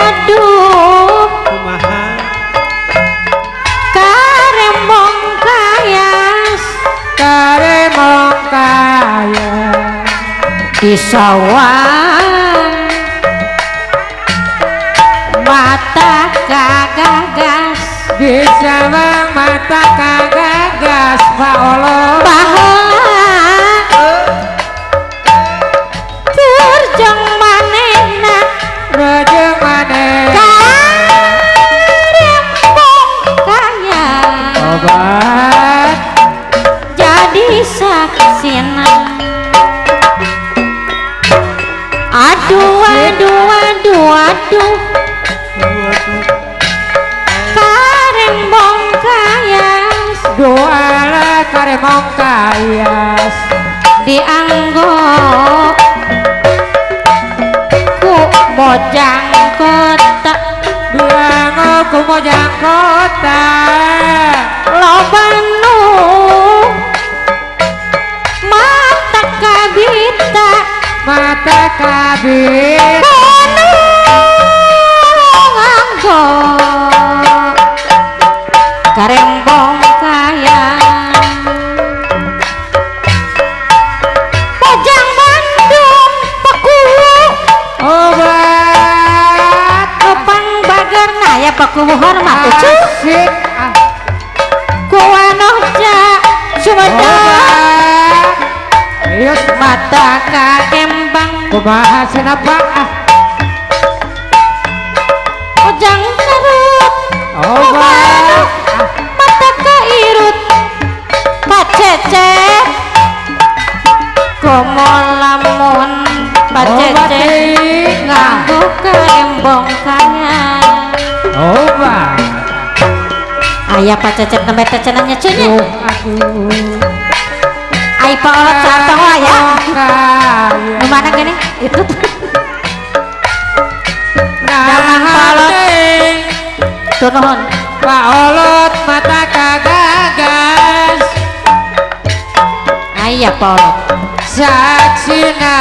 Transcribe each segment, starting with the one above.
aduh kumaha karembong kayas karemong kaya di sawah mata kagagas di sawang mata kagagas Pak Allah terjang manehna rejeng maneh karembong kaya obat jadi saksina aduh aduh aduh aduh karembong kayas doa karemong kayas dianggo ku mojang kota dianggo ku mojang kota lobanu mata kabita mata kabit nganggo karembong kaya Pojang Bandung paku obat kepang bagerna ya paku hormat asik kuanoja sumedang obat ayo mata kakembang kumaha senapa Pojang Garut obat mata kairut pacecet komolamun pacecet nganggo karembong kaya obat ayah pacecet nembe tecenanya cunya aduh ai paolot sartong ya kaya dimana gini itu tuh jangan palot. Turun Pak Olot mata kagagas ayah paolot saksina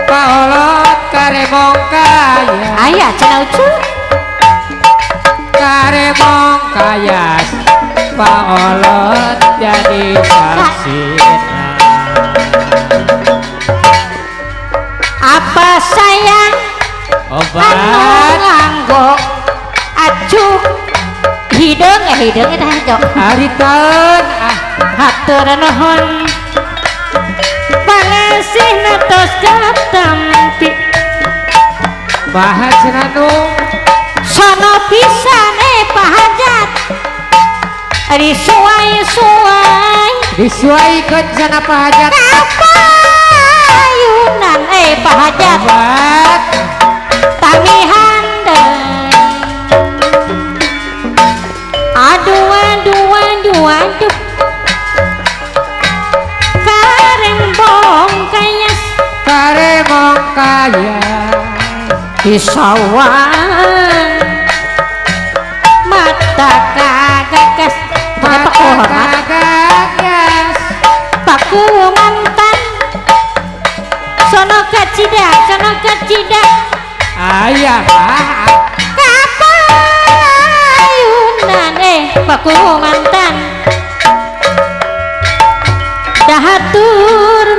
Pak Olot karemong kaya ayah cenah ucu karemong kayas Pak Olot jadi saksina apa sayang anu obat nganggo acuk hidung ya hidung itu hijau haritaun hatur nuhun pangasih natos gatampi bahas ranu sono pisan pahajat disuai-suai disuaikan sana pahajat apa ayunan pahajat obat tamihan deui aduh aduh aduh aduh karembong kayas karemong kaya di sawah mata kagagas apa hormat kagagas paku mantan sono kacidak ayah kapayunan paku mantan dahatur